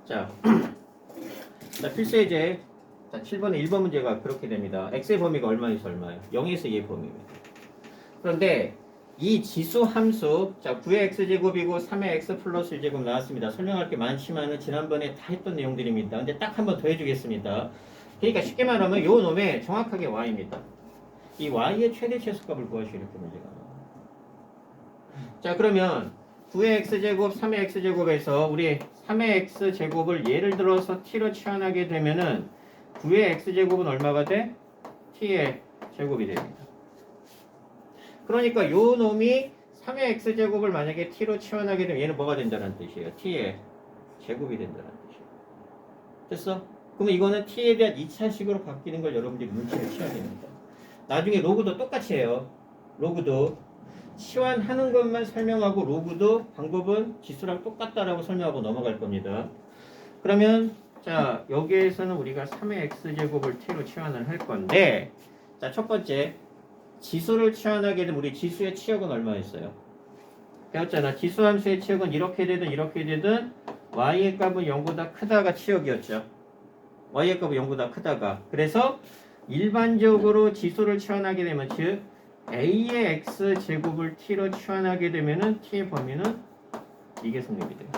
자, 자 필수예제. 자, 7번의 1번 문제가 그렇게 됩니다. x의 범위가 얼마에서 얼마예요? 0에서 2의 범위입니다. 그런데 이 지수 함수, 자 9의 x제곱이고 3의 x 플러스 1제곱 나왔습니다. 설명할 게 많지만은 지난번에 다 했던 내용들입니다. 근데 딱 한 번 더 해주겠습니다. 그러니까 쉽게 말하면 요 놈의 정확하게 y입니다. 이 y의 최대 최소값을 구하시오. 이렇게 문제가 나와요. 자 그러면 9의 x제곱, 3의 x제곱에서 우리 3의 x제곱을 예를 들어서 t로 치환하게 되면은 9의 x제곱은 얼마가 돼? t의 제곱이 됩니다. 그러니까 요 놈이 3의 x제곱을 만약에 t로 치환하게 되면 얘는 뭐가 된다는 뜻이에요? t의 제곱이 된다는 뜻이에요. 됐어? 그러면 이거는 t에 대한 2차식으로 바뀌는 걸 여러분들이 눈치를 채야 됩니다. 나중에 로그도 똑같이 해요. 로그도 치환하는 것만 설명하고 로그도 방법은 지수랑 똑같다라고 설명하고 넘어갈 겁니다. 그러면 자 여기에서는 우리가 3의 x제곱을 t로 치환을 할 건데 자 첫 번째 지수를 치환하게 되면 우리 지수의 치역은 얼마였어요? 배웠잖아. 지수함수의 치역은 이렇게 되든 y의 값은 0보다 크다가 치역이었죠. y의 값은 0보다 크다가. 그래서 일반적으로 지수를 치환하게 되면 즉 a의 x제곱을 t로 치환하게 되면은 t의 범위는 이게 성립이 돼요.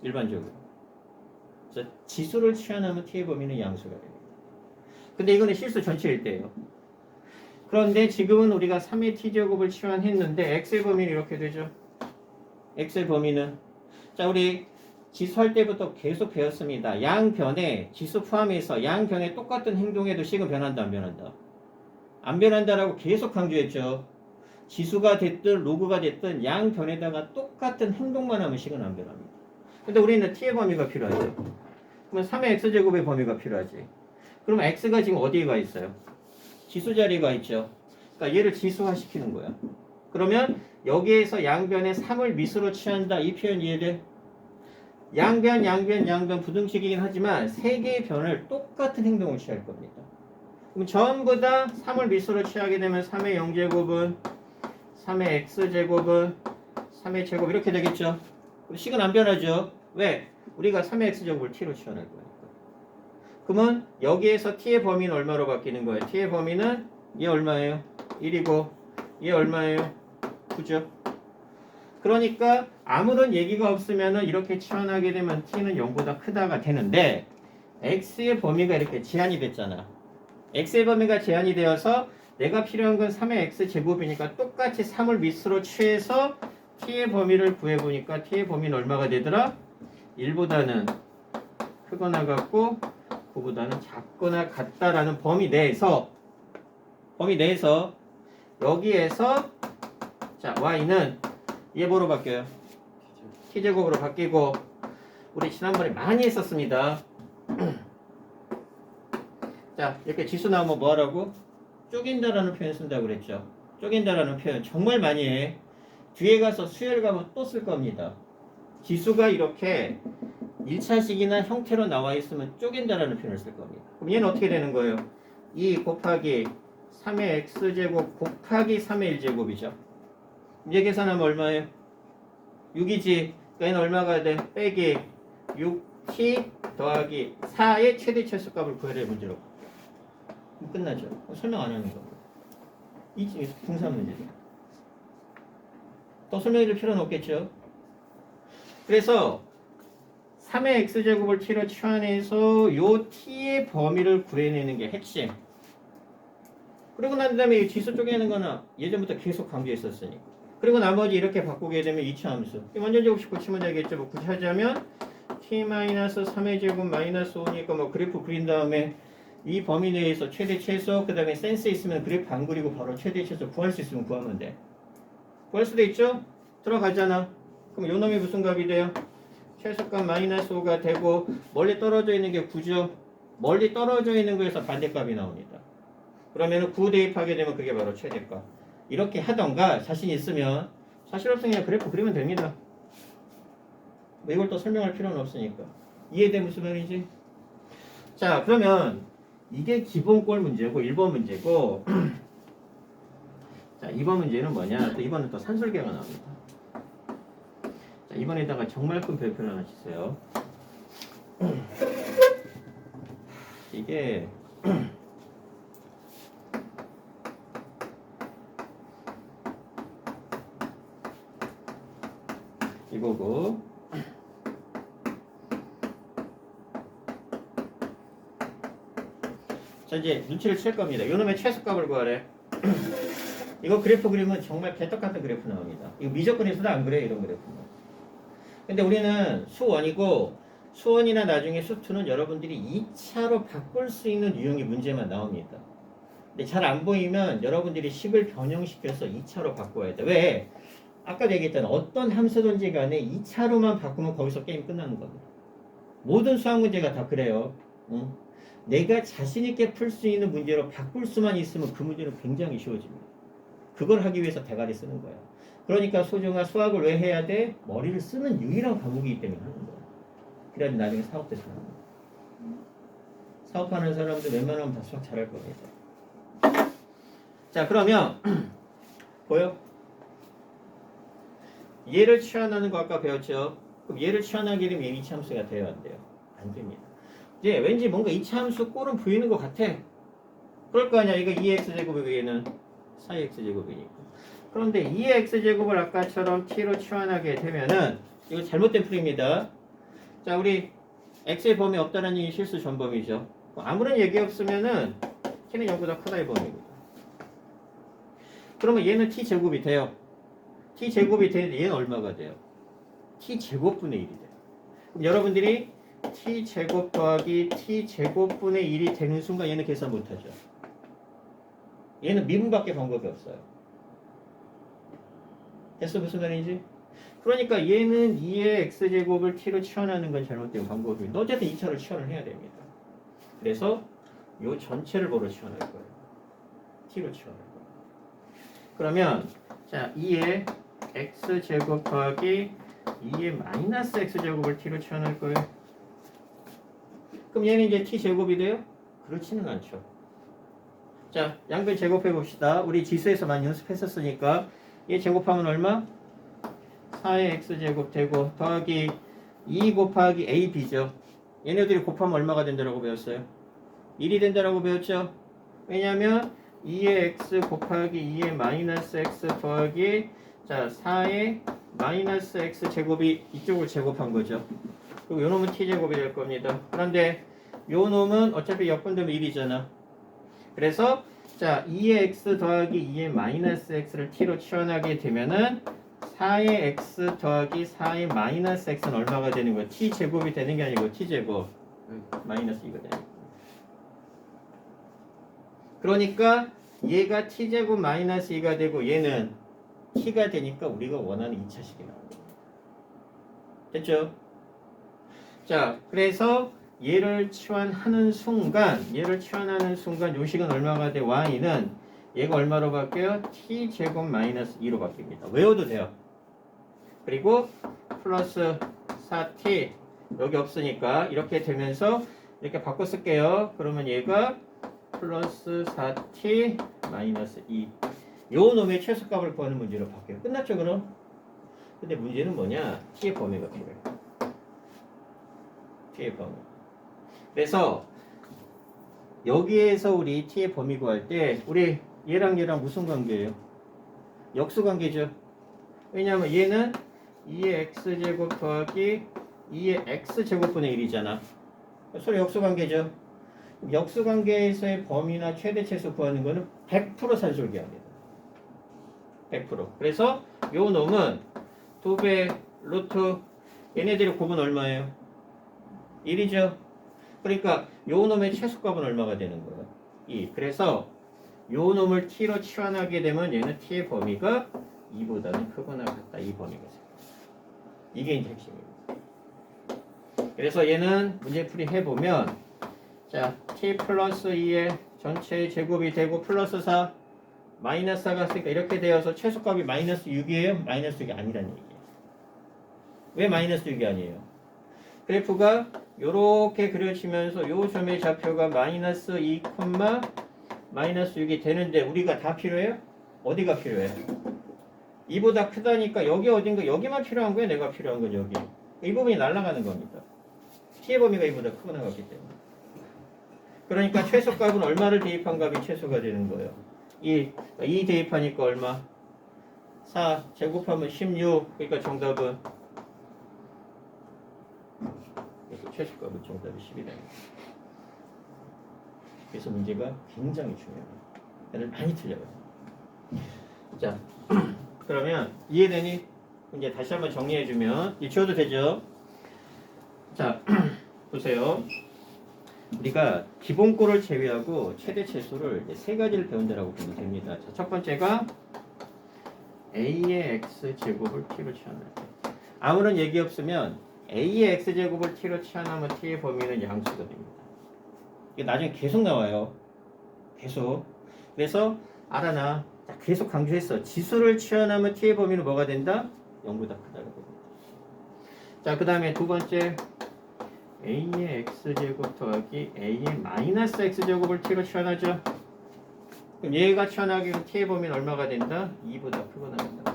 일반적으로. 그래서 지수를 치환하면 t의 범위는 양수가 됩니다. 근데 이거는 실수 전체일 때예요. 그런데 지금은 우리가 3의 t제곱을 치환했는데 x의 범위는 이렇게 되죠. x의 범위는 자 우리 지수할 때부터 계속 배웠습니다. 양변에 지수 포함해서 양변에 똑같은 행동해도 식은 변한다 안 변한다? 안 변한다라고 계속 강조했죠. 지수가 됐든 로그가 됐든 양변에다가 똑같은 행동만 하면 식은 안 변합니다. 근데 우리는 t의 범위가 필요하죠. 그러면 3의 x제곱의 범위가 필요하지. 그럼 x가 지금 어디에 가 있어요? 지수 자리가 있죠. 그러니까 얘를 지수화 시키는 거야. 그러면 여기에서 양변에 3을 미수로 취한다. 이 표현 이해돼? 양변 부등식이긴 하지만 세 개의 변을 똑같은 행동을 취할 겁니다. 그럼 전부 다 3을 미수로 취하게 되면 3의 0제곱은 3의 x제곱은 3의 제곱 이렇게 되겠죠. 식은 안 변하죠. 왜? 우리가 3의 x제곱을 t로 취환할 거니까. 그러면 여기에서 t의 범위는 얼마로 바뀌는 거예요? t의 범위는 얘 얼마예요? 1이고 얘 얼마예요? 9죠. 그러니까 아무런 얘기가 없으면 이렇게 치환하게 되면 t는 0보다 크다가 되는데 x의 범위가 이렇게 제한이 됐잖아. x의 범위가 제한이 되어서 내가 필요한 건 3의 x제곱이니까 똑같이 3을 미수로 취해서 t의 범위를 구해보니까 t의 범위는 얼마가 되더라? 1보다는 크거나 같고 9보다는 작거나 같다라는 범위 내에서 여기에서 자 y는 얘 뭐로 바뀌어요? t제곱으로 바뀌고 우리 지난번에 많이 했었습니다. 자 이렇게 지수 나오면 뭐 하라고? 쪼갠다라는 표현 쓴다고 그랬죠. 쪼갠다라는 표현 정말 많이 해. 뒤에 가서 수열 가면 또 쓸 겁니다. 지수가 이렇게 1차식이나 형태로 나와 있으면 쪼갠다라는 표현을 쓸 겁니다. 그럼 얘는 어떻게 되는 거예요? 2 곱하기 3의 x제곱 곱하기 3의 1제곱이죠. 얘 계산하면 얼마예요? 6이지. 그러니까 얘는 얼마가 돼? 빼기 6t 더하기 4의 최대 최소값을 구해라 문제로. 그럼 끝나죠. 설명 안 하는 겁니다. 이 분산 문제죠. 더 설명해 줄 필요는 없겠죠. 그래서 3의 x제곱을 t로 치환해서 요 t의 범위를 구해내는 게 핵심. 그리고 난 다음에 이 지수 쪼개는 거는 예전부터 계속 강조했었으니까. 그리고 나머지 이렇게 바꾸게 되면 2차 함수. 완전 제곱식 고치면 되겠죠. 뭐 굳이 하자면 t-3의 제곱 마이너스 5니까 뭐 그래프 그린 다음에 이 범위 내에서 최대 최소 그 다음에 센스 있으면 그래프 안 그리고 바로 최대 최소 구할 수 있으면 구하면 돼. 구할 수도 있죠? 들어가잖아. 그럼 요 놈이 무슨 값이 돼요? 최소값 마이너스 5가 되고 멀리 떨어져 있는 게 9죠. 멀리 떨어져 있는 거에서 반대값이 나옵니다. 그러면 9 대입하게 되면 그게 바로 최대값. 이렇게 하던가 자신 있으면 사실 없으면 그냥 그래프 그리면 됩니다. 뭐 이걸 또 설명할 필요는 없으니까. 이해돼 무슨 말이지? 자 그러면 이게 기본꼴 문제고 1번 문제고 자 2번 문제는 뭐냐? 또 2번은 또 산술계가 나옵니다. 자 이번에다가 정말 큰 별표를 하나 치세요. 이게 이거고 자 이제 눈치를 챌 겁니다. 요놈의 최소값을 구하래. 이거 그래프 그리면 정말 개떡같은 그래프 나옵니다. 이거 미적분에서도 안 그래요 이런 그래프는. 근데 우리는 수원이고 수원이나 나중에 수투는 여러분들이 2차로 바꿀 수 있는 유형의 문제만 나옵니다. 근데 잘 안 보이면 여러분들이 식을 변형시켜서 2차로 바꿔야 돼. 왜? 아까 얘기했던 어떤 함수든지 간에 2차로만 바꾸면 거기서 게임 끝나는 겁니다. 모든 수학 문제가 다 그래요. 응? 내가 자신있게 풀 수 있는 문제로 바꿀 수만 있으면 그 문제는 굉장히 쉬워집니다. 그걸 하기 위해서 대가리 쓰는 거야. 그러니까 소중아 수학을 왜 해야 돼? 머리를 쓰는 유일한 과목이기 때문에 하는 거야. 그래야지 나중에 사업 때 잘하는 거야. 사업하는 사람들 웬만하면 다 수학 잘할 겁니다. 자 그러면 보여? 얘를 치환하는 거 아까 배웠죠? 그럼 얘를 치환하게 되면 얘는 이차함수가 돼야 안 돼요? 안 됩니다. 이제 왠지 뭔가 이차함수 꼴은 보이는 것 같아. 그럴 거 아니야. 이거 2x제곱이고 얘는 4x제곱이니까. 그런데 2x제곱을 아까처럼 t로 치환하게 되면은 이거 잘못된 풀입니다. 자 우리 x의 범위 없다는 이 실수 전범위죠. 아무런 얘기 없으면은 t는 0보다 크다 이 범위입니다. 그러면 얘는 t제곱이 돼요. t제곱이 되는데 얘는 얼마가 돼요? t제곱분의 1이 돼요. 그럼 여러분들이 t제곱 더하기 t제곱분의 1이 되는 순간 얘는 계산 못하죠. 얘는 미분밖에 방법이 없어요. 됐어? 무슨 말인지? 그러니까 얘는 2의 x제곱을 t로 치환하는 건 잘못된 방법입니다. 어쨌든 2차로 치환을 해야 됩니다. 그래서 요 전체를 뭐로 치환할 거예요? t로 치환할 거예요. 그러면 자 2의 x제곱 더하기 2의 마이너스 x제곱을 t로 치환할 거예요. 그럼 얘는 이제 t제곱이 돼요? 그렇지는 않죠. 자 양변 제곱해 봅시다. 우리 지수에서 많이 연습했었으니까 얘 제곱하면 얼마? 4의 x제곱 되고 더하기 2 곱하기 ab죠. 얘네들이 곱하면 얼마가 된다고 배웠어요? 1이 된다고 배웠죠? 왜냐하면 2의 x 곱하기 2의 마이너스 x 더하기 자 4의 마이너스 x 제곱이 이쪽을 제곱한 거죠. 그리고 요 놈은 t제곱이 될 겁니다. 그런데 요 놈은 어차피 역분되면 1이잖아. 그래서 자 2의 x 더하기 2의 마이너스 x를 t로 치환하게 되면은 4의 x 더하기 4의 마이너스 x는 얼마가 되는 거야? t제곱이 되는 게 아니고 t제곱 마이너스 2가 되는 거야. 그러니까 얘가 t제곱 마이너스 2가 되고 얘는 t가 되니까 우리가 원하는 2차식이 나옵니다. 됐죠? 자 그래서 얘를 치환하는 순간 요식은 얼마가 돼? y는 얘가 얼마로 바뀌어요? t제곱 마이너스 2로 바뀝니다. 외워도 돼요. 그리고 플러스 4t 여기 없으니까 이렇게 되면서 이렇게 바꿔 쓸게요. 그러면 얘가 플러스 4t 마이너스 2 요 놈의 최소값을 구하는 문제로 바뀌어요. 끝났죠 그럼? 근데 문제는 뭐냐? t의 범위가 필요해요. t의 범위. 그래서 여기에서 우리 t의 범위 구할 때 우리 얘랑 무슨 관계예요? 역수 관계죠. 왜냐하면 얘는 2의 x제곱 더하기 2의 x제곱분의 1이잖아. 서로 역수 관계죠. 역수 관계에서의 범위나 최대치수 구하는 거는 100% 산술기합니다. 100%. 그래서 요 놈은 2배 루트 얘네들의 곱은 얼마예요? 1이죠. 그러니까 요 놈의 최소값은 얼마가 되는 거예요? 2. 그래서 요 놈을 t로 치환하게 되면 얘는 t의 범위가 2보다는 크거나 같다. 이 범위가 생겨요. 이게 이제 핵심입니다. 그래서 얘는 문제풀이 해보면 자 t 플러스 2의 전체의 제곱이 되고 플러스 4 마이너스 4가 있으니까 이렇게 되어서 최소값이 마이너스 6이에요? 마이너스 6이 아니라는 얘기예요. 왜 마이너스 6이 아니에요? 그래프가 요렇게 그려지면서 요 점의 좌표가 마이너스 2, 마이너스 6이 되는데 우리가 다 필요해요? 어디가 필요해? 2보다 크다니까 여기 어딘가 여기만 필요한 거야? 내가 필요한 건 여기. 이 부분이 날아가는 겁니다. t의 범위가 이보다 크고 나갔기 때문에. 그러니까 최소값은 얼마를 대입한 값이 최소가 되는 거예요. 2 대입하니까 얼마? 4 제곱하면 16. 그러니까 정답은 그래서 최소값은 정답이 10이 됩니다. 그래서 문제가 굉장히 중요해요. 얘를 많이 틀려요. 자, 그러면 이해되니? 이제 다시 한번 정리해주면 이 지워도 되죠? 자, 보세요. 우리가 기본꼴을 제외하고 최대 최소를 세 가지를 배운다라고 보면 됩니다. 자, 첫 번째가 a의 x제곱을 t로 치환할 때. 아무런 얘기 없으면 a의 x제곱을 t로 치환하면 t의 범위는 양수가 됩니다. 이게 나중에 계속 나와요. 계속. 그래서 알아놔. 자, 계속 강조했어. 지수를 치환하면 t의 범위는 뭐가 된다? 0보다 크다라고. 자, 그 다음에 두 번째 a의 x제곱 더하기 a의 마이너스 x제곱을 t로 치환하죠. 그럼 얘가 치환하기 위해 t의 범위는 얼마가 된다? 2보다 크거나 된다.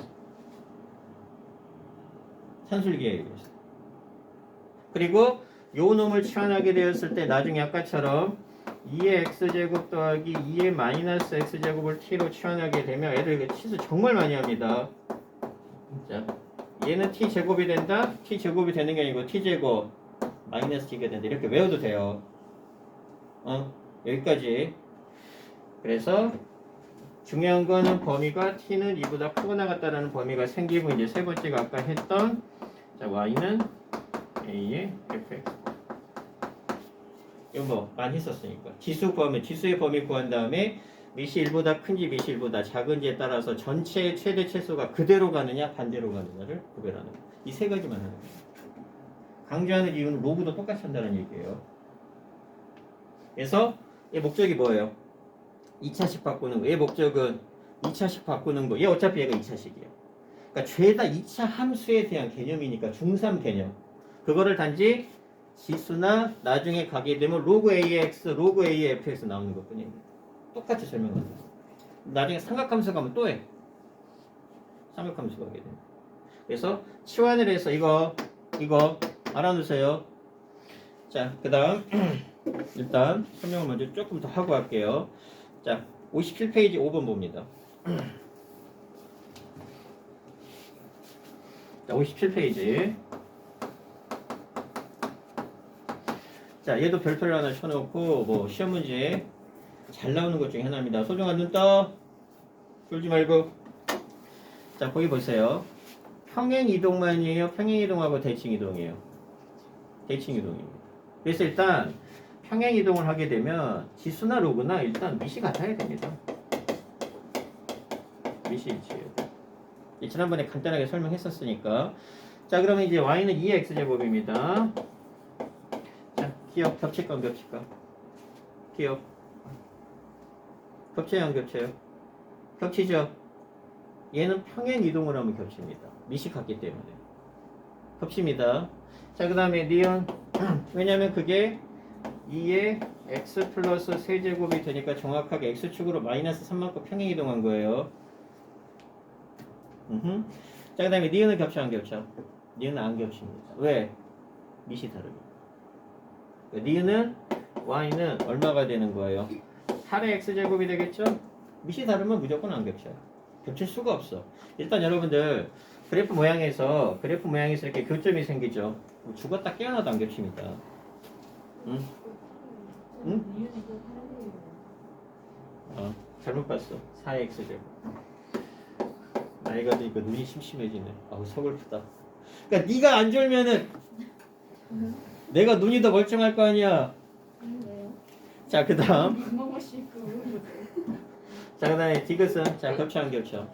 산술기에 의해서. 그리고 요 놈을 치환하게 되었을 때 나중에 아까처럼 2의 x제곱 더하기 2의 마이너스 x제곱을 t로 치환하게 되면 애들 이거 치수 정말 많이 합니다. 자, 얘는 t제곱이 된다? t제곱이 되는 게 아니고 t제곱 마이너스 t가 된다. 이렇게 외워도 돼요. 여기까지. 그래서 중요한 거는 범위가 t는 2보다 크고 나갔다라는 범위가 생기고 이제 세 번째가 아까 했던 자, y는 a의 fx. 이거 뭐 많이 했었으니까. 지수 구하면 지수의 범위 구한 다음에 밑이 1보다 큰지 밑이 1보다 작은지에 따라서 전체의 최대 최소가 그대로 가느냐 반대로 가느냐를 구별하는 거예요. 이 세 가지만 하는 거예요. 강조하는 이유는 로그도 똑같이 한다는 얘기예요. 그래서 얘 목적이 뭐예요? 2차식 바꾸는 거. 얘 목적은 2차식 바꾸는 거. 얘 어차피 얘가 2차식이에요. 그러니까 죄다 2차 함수에 대한 개념이니까 중3 개념. 그거를 단지 지수나 나중에 가게 되면 로그 a의 x, 로그 a의 fx 나오는 것 뿐입니다. 똑같이 설명합니다. 나중에 삼각함수 가면 또 해. 삼각함수 가게 됩니다. 그래서 치환을 해서 이거 알아두세요. 자, 그 다음 일단 설명을 먼저 조금 더 하고 할게요. 자, 57페이지 5번 봅니다. 자, 57페이지. 자, 얘도 별표를 하나 쳐놓고 뭐 시험 문제 잘 나오는 것 중에 하나입니다. 소중한 눈 떠. 졸지 말고. 자, 거기 보세요. 평행 이동만이에요? 평행 이동하고 대칭 이동이에요? 대칭 이동입니다. 그래서 일단 평행 이동을 하게 되면 지수나 로그나 일단 밑이 같아야 됩니다. 밑이 일치해요. 지난번에 간단하게 설명했었으니까. 자, 그러면 이제 y는 2x제곱입니다. 자, 기억 겹칠까 안 겹칠까? 기억 겹쳐요 안 겹쳐요? 겹치죠? 얘는 평행 이동을 하면 겹칩니다. 밑이 같기 때문에 겹칩니다. 자, 그 다음에 니은 왜냐면 그게 2의 x 플러스 세제곱이 되니까 정확하게 x축으로 마이너스 3만큼 평행 이동한 거예요. 자, 그 다음에 니은은 겹쳐 안 겹쳐? 니은은 안 겹칩니다. 왜? 밑이 다릅니다. 니은은 y는 얼마가 되는 거예요? 8의 x제곱이 되겠죠? 밑이 다르면 무조건 안 겹쳐요. 겹칠 수가 없어. 일단 여러분들 그래프 모양에서 이렇게 교점이 생기죠. 죽었다 깨어나도 안 겹칩니다. 응? 잘못 봤어. 4의 x제곱. 나이가 드니까 눈이 심심해지네. 아우 서글프다. 그러니까 네가 안 졸면은 내가 눈이 더 멀쩡할 거 아니야. 자, 그 다음 자, 그 다음에 디귿은 자, 겹쳐 안 겹쳐?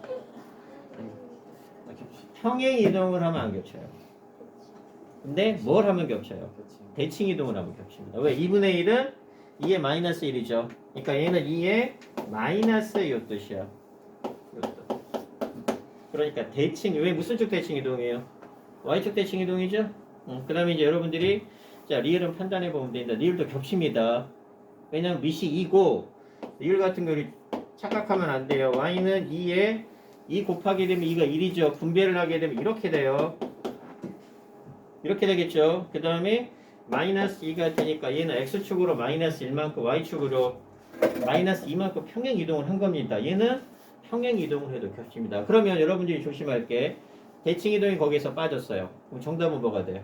평행 이동을 하면 안 겹쳐요. 근데 뭘 하면 겹쳐요? 대칭 이동을 하면 겹칩니다. 왜? 2분의 1은 2의 마이너스 1이죠. 그러니까 얘는 2의 마이너스 이 뜻이야. 요 뜻. 그러니까 대칭, 왜 무슨 쪽 대칭 이동이에요? Y축 대칭 이동이죠? 그 다음에 이제 여러분들이 자, 리을은 판단해 보면 된다. 리을도 겹칩니다. 왜냐면 밑이 2고 리을 같은 거를 착각하면 안 돼요. y는 2에 2 곱하게 되면 2가 1이죠. 분배를 하게 되면 이렇게 돼요. 이렇게 되겠죠. 그 다음에 마이너스 2가 되니까 얘는 x축으로 마이너스 1만큼 y축으로 마이너스 2만큼 평행 이동을 한 겁니다. 얘는 평행 이동을 해도 겹칩니다. 그러면 여러분들이 조심할 게 대칭 이동이 거기서 빠졌어요. 그럼 정답은 뭐가 돼요?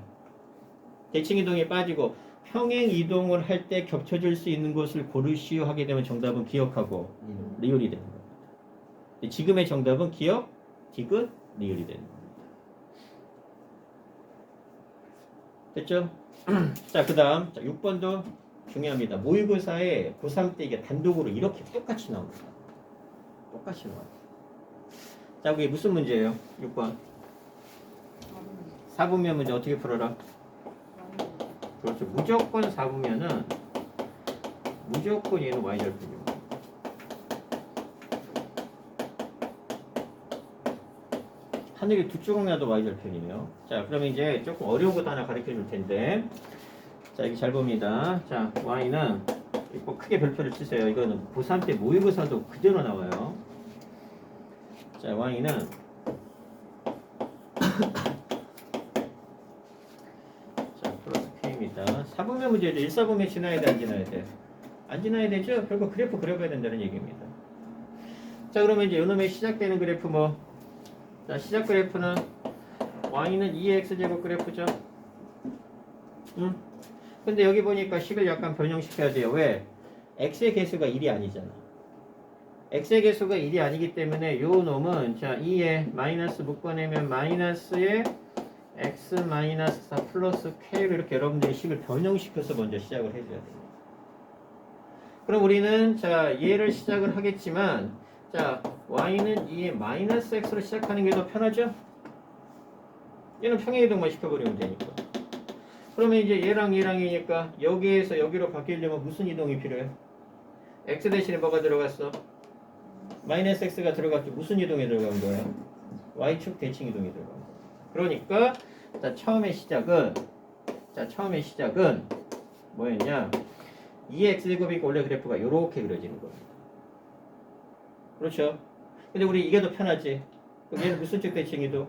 대칭 이동이 빠지고 평행 이동을 할 때 겹쳐질 수 있는 것을 고르시오 하게 되면 정답은 기억하고 리을이 되는 겁니다. 지금의 정답은 기억, 디귿, 리을이 되는 겁니다. 됐죠? 자, 그 다음 6번도 중요합니다. 모의고사에 고3 때 이게 단독으로 이렇게 똑같이 나옵니다. 똑같이 나와요. 자, 그게 무슨 문제예요? 6번. 4분면 문제 어떻게 풀어라? 그렇죠. 무조건 4분면은 무조건 얘는 y절편이고 하늘이 두 조각 나도 y절편이에요. 자, 그러면 이제 조금 어려운 것도 하나 가르쳐 줄 텐데, 자, 여기 잘 봅니다. 자, y는 꼭 크게 별표를 치세요. 이거는 고3 때 모의고사도 그대로 나와요. 자, y는 자, 플러스 k입니다. 4분면 문제죠. 1사분면 지나야 돼, 안 지나야 돼? 안 지나야 되죠? 결국 그래프 그려봐야 된다는 얘기입니다. 자, 그러면 이제 요놈의 시작되는 그래프 뭐? 자, 시작 그래프는 y는 2x제곱 그래프죠. 응? 근데 여기 보니까 식을 약간 변형시켜야 돼요. 왜? x의 개수가 1이 아니잖아. x의 개수가 1이 아니기 때문에 요 놈은 자 2에 마이너스 묶어내면 마이너스에 x 마이너스 4 플러스 k로 이렇게 여러분들이 식을 변형시켜서 먼저 시작을 해줘야 돼요. 그럼 우리는 자 얘를 시작을 하겠지만 자 y는 2에 마이너스 x로 시작하는 게 더 편하죠? 얘는 평행이동만 시켜버리면 되니까. 그러면 이제 얘랑 얘랑이니까 여기에서 여기로 바뀌려면 무슨 이동이 필요해? x 대신에 뭐가 들어갔어? 마이너스 x가 들어갔죠. 무슨 이동이 들어간 거야? y축 대칭 이동이 들어간 거야. 그러니까 자 처음의 시작은 뭐였냐? 2x제곱이니까 원래 그래프가 이렇게 그려지는 겁니다. 그렇죠? 근데 우리 이게 더 편하지? 그럼 얘는 무슨 축 대칭 이동?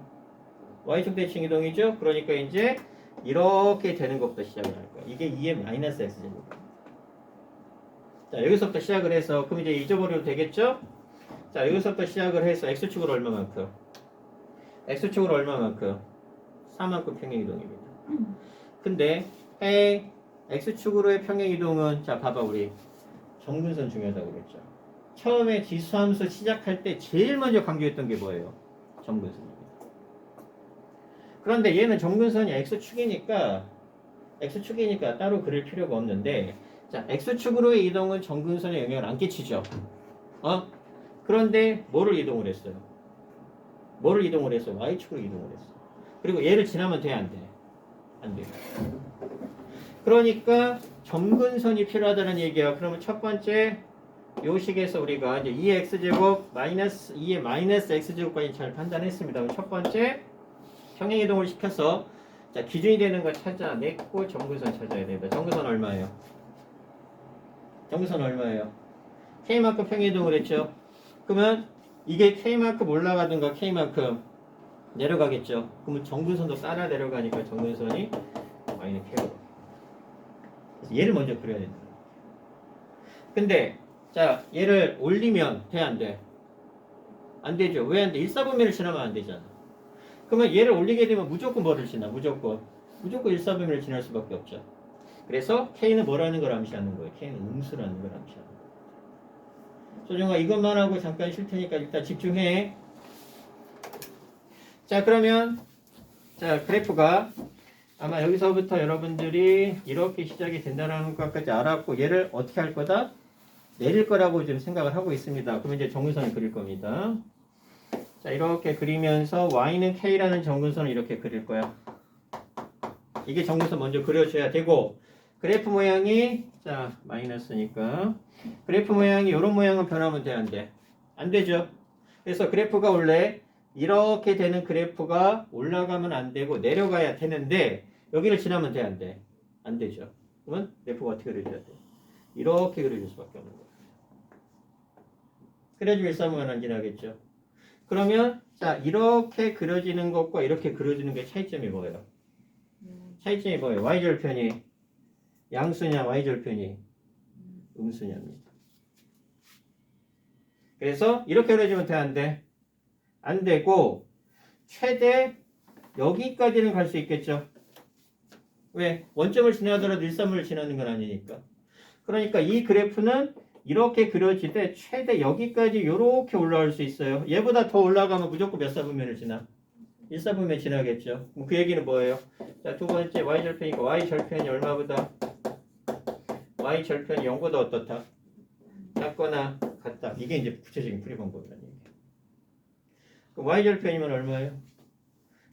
y축 대칭 이동이죠? 그러니까 이제 이렇게 되는 것부터 시작을 할 거야. 이게 2의 마이너스 x제곱. 자, 여기서부터 시작을 해서 그럼 이제 잊어버려도 되겠죠? 자, 여기서부터 시작을 해서 x축으로 얼마만큼? x축으로 얼마만큼? 4만큼 평행이동입니다. 근데 x축으로의 평행이동은 자, 봐봐 우리 정근선 중요하다고 그랬죠. 처음에 지수함수 시작할 때 제일 먼저 강조했던 게 뭐예요? 정근선입니다. 그런데 얘는 정근선이 x축이니까 따로 그릴 필요가 없는데 자, x축으로의 이동은 정근선에 영향을 안 끼치죠. 그런데 뭐를 이동을 했어요? y축으로 이동을 했어. 그리고 얘를 지나면 돼, 안 돼? 안 돼요. 그러니까 정근선이 필요하다는 얘기야. 그러면 첫 번째 요 식에서 우리가 이제 2x제곱 마이너스 2의 마이너스 x제곱까지 잘 판단했습니다. 그럼 첫 번째 평행이동을 시켜서 자 기준이 되는 걸 찾아냈고 정근선 찾아야 됩니다. 정근선 얼마예요? k만큼 평행이동을 했죠. 그러면 이게 k만큼 올라가든가 k만큼 내려가겠죠. 그러면 정근선도 따라 내려가니까 정근선이 y는 k로. 그래서 얘를 먼저 그려야 된다. 근데 자 얘를 올리면 돼, 안 돼? 안 되죠. 왜 안 돼? 1사분면을 지나면 안 되잖아. 그러면 얘를 올리게 되면 무조건 뭐를 지나? 무조건 1사분면을 지날 수밖에 없죠. 그래서 K는 뭐라는 걸 암시하는 거예요? K는 음수라는 걸 암시하는 거예요. 소중아 이것만 하고 잠깐 쉴 테니까 일단 집중해. 자 그러면 자 그래프가 아마 여기서부터 여러분들이 이렇게 시작이 된다는 것까지 알았고 얘를 어떻게 할 거다? 내릴 거라고 지금 생각을 하고 있습니다. 그러면 이제 정근선을 그릴 겁니다. 자 이렇게 그리면서 y는 k라는 정근선을 이렇게 그릴 거야. 이게 정근선 먼저 그려줘야 되고 그래프 모양이 자 마이너스니까 그래프 모양이 이런 모양은 변하면 돼, 안 돼? 안 되죠. 그래서 그래프가 원래 이렇게 되는 그래프가 올라가면 안 되고 내려가야 되는데 여기를 지나면 돼, 안 돼? 안 되죠. 그러면 그래프가 어떻게 그려져야 돼? 이렇게 그려질 수밖에 없는 거예요. 그래야지 1사분면 안 지나겠죠. 그러면 자 이렇게 그려지는 것과 이렇게 그려지는 게 차이점이 뭐예요? y절편이 양수냐 y절편이 음수냐입니다. 그래서 이렇게 그려주면 돼, 안 돼? 안 되고 최대 여기까지는 갈 수 있겠죠. 왜? 원점을 지나더라도 1, 3을 지나는 건 아니니까. 그러니까 이 그래프는 이렇게 그려지되 최대 여기까지 이렇게 올라갈 수 있어요. 얘보다 더 올라가면 무조건 몇 사분면을 지나? 1, 4분면 지나겠죠. 그 얘기는 뭐예요? 자, 두 번째 y절편이니까 y절편이 얼마보다? y절편이 0보다 어떻다? 작거나 같다. 이게 이제 구체적인 풀이 방법이라는 얘기예요. 그럼 y절편이면 얼마예요?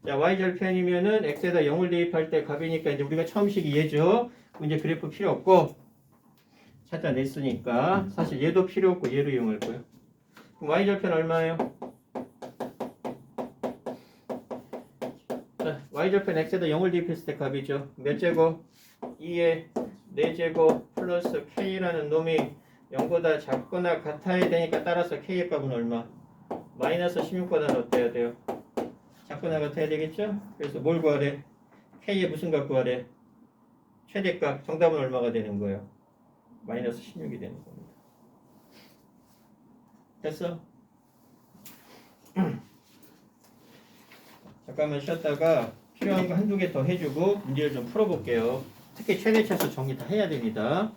자, y절편이면은 x에다 0을 대입할 때 값이니까 이제 우리가 처음 식이 얘죠. 이제 그래프 필요 없고 찾아냈으니까 사실 얘도 필요 없고 얘로 이용할 거예요. 그럼 y절편 얼마예요? 자, y절편 x에다 0을 대입했을 때 값이죠. 몇 제곱? 2의 4제곱 플러스 k라는 놈이 0보다 작거나 같아야 되니까 따라서 k의 값은 얼마? 마이너스 16보다는 어때야 돼요? 작거나 같아야 되겠죠? 그래서 뭘 구하래? k의 무슨 값 구하래? 최대값. 정답은 얼마가 되는 거예요? 마이너스 16이 되는 겁니다. 됐어? 잠깐만 쉬었다가 필요한 거 한두 개 더 해주고 문제를 좀 풀어볼게요. 특히 최대차수 정리 다 해야 됩니다.